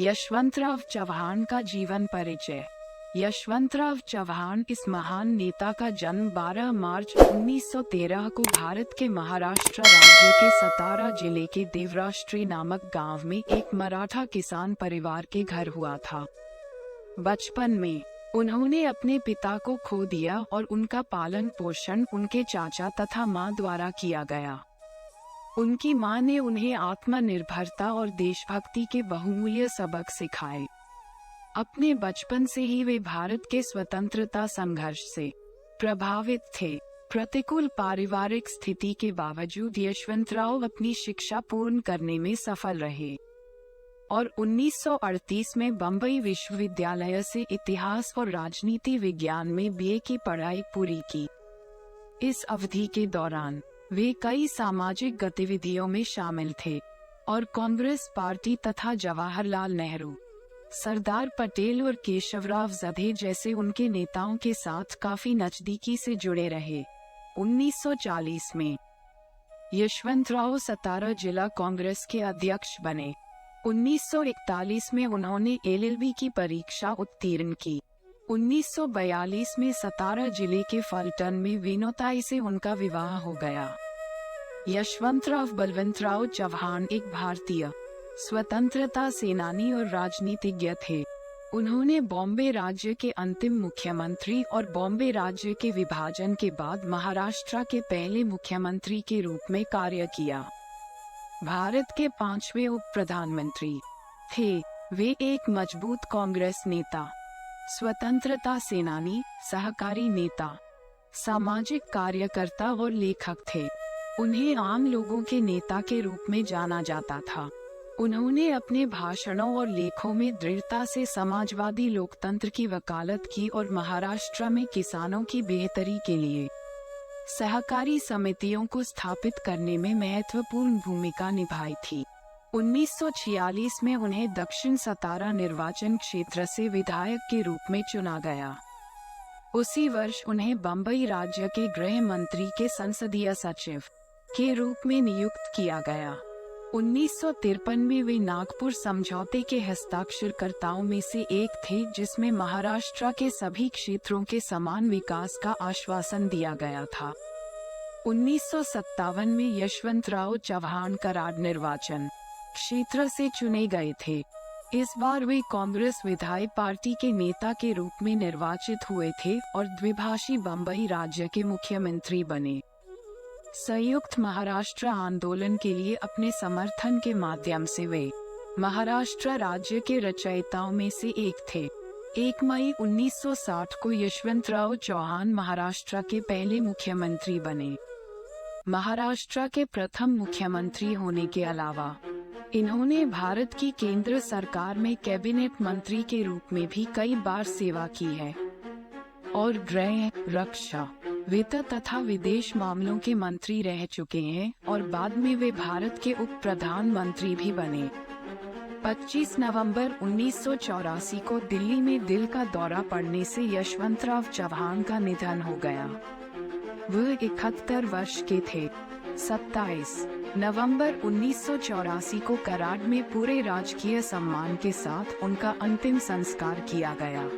यशवंतराव चव्हाण का जीवन परिचय। यशवंतराव चव्हाण इस महान नेता का जन्म 12 मार्च 1913 को भारत के महाराष्ट्र राज्य के सतारा जिले के देवराष्ट्री नामक गांव में एक मराठा किसान परिवार के घर हुआ था। बचपन में उन्होंने अपने पिता को खो दिया और उनका पालन पोषण उनके चाचा तथा मां द्वारा किया गया। उनकी मां ने उन्हें आत्मनिर्भरता और देशभक्ति के बहुमूल्य सबक सिखाए। अपने बचपन से ही वे भारत के स्वतंत्रता संघर्ष से प्रभावित थे। प्रतिकूल पारिवारिक स्थिति के बावजूद यशवंतराव अपनी शिक्षा पूर्ण करने में सफल रहे और 1938 में बम्बई विश्वविद्यालय से इतिहास और राजनीति विज्ञान में बीए की पढ़ाई पूरी की। इस अवधि के दौरान वे कई सामाजिक गतिविधियों में शामिल थे और कांग्रेस पार्टी तथा जवाहरलाल नेहरू, सरदार पटेल और केशवराव जधे जैसे उनके नेताओं के साथ काफी नजदीकी से जुड़े रहे। 1940 में यशवंतराव सतारा जिला कांग्रेस के अध्यक्ष बने। 1941 में उन्होंने एलएलबी की परीक्षा उत्तीर्ण की। 1942 में सतारा जिले के फलटन में विनोताई से उनका विवाह हो गया। यशवंतराव बलवंतराव चव्हाण एक भारतीय स्वतंत्रता सेनानी और राजनीतिज्ञ थे। उन्होंने बॉम्बे राज्य के अंतिम मुख्यमंत्री और बॉम्बे राज्य के विभाजन के बाद महाराष्ट्र के पहले मुख्यमंत्री के रूप में कार्य किया। भारत के 5वें उप प्रधानमंत्री थे। वे एक मजबूत कांग्रेस नेता, स्वतंत्रता सेनानी, सहकारी नेता, सामाजिक कार्यकर्ता और लेखक थे। उन्हें आम लोगों के नेता के रूप में जाना जाता था। उन्होंने अपने भाषणों और लेखों में दृढ़ता से समाजवादी लोकतंत्र की वकालत की और महाराष्ट्र में किसानों की बेहतरी के लिए सहकारी समितियों को स्थापित करने में महत्वपूर्ण भूमिका निभाई थी। 1946 में उन्हें दक्षिण सतारा निर्वाचन क्षेत्र से विधायक के रूप में चुना गया। उसी वर्ष उन्हें बम्बई राज्य के गृह मंत्री के संसदीय सचिव के रूप में नियुक्त किया गया। 1953 में वे नागपुर समझौते के हस्ताक्षरकर्ताओं में से एक थे, जिसमें महाराष्ट्र के सभी क्षेत्रों के समान विकास का आश्वासन दिया गया था। 1957 में यशवंतराव चव्हाण कराड निर्वाचन क्षेत्र से चुने गए थे। इस बार वे कांग्रेस विधायक पार्टी के नेता के रूप में निर्वाचित हुए थे और द्विभाषी बम्बई राज्य के मुख्यमंत्री बने। संयुक्त महाराष्ट्र आंदोलन के लिए अपने समर्थन के माध्यम से वे महाराष्ट्र राज्य के रचयिताओं में से एक थे। 1 मई 1960 को यशवंतराव चव्हाण महाराष्ट्र के पहले मुख्यमंत्री बने। महाराष्ट्र के प्रथम मुख्यमंत्री होने के अलावा इन्होंने भारत की केंद्र सरकार में कैबिनेट मंत्री के रूप में भी कई बार सेवा की है और गृह, रक्षा, वित्त तथा विदेश मामलों के मंत्री रह चुके हैं और बाद में वे भारत के उप प्रधानमंत्री भी बने। 25 नवंबर 1984 को दिल्ली में दिल का दौरा पड़ने से यशवंतराव चव्हाण का निधन हो गया। वह 71 वर्ष के थे। 27 नवंबर 1984 को कराड में पूरे राजकीय सम्मान के साथ उनका अंतिम संस्कार किया गया।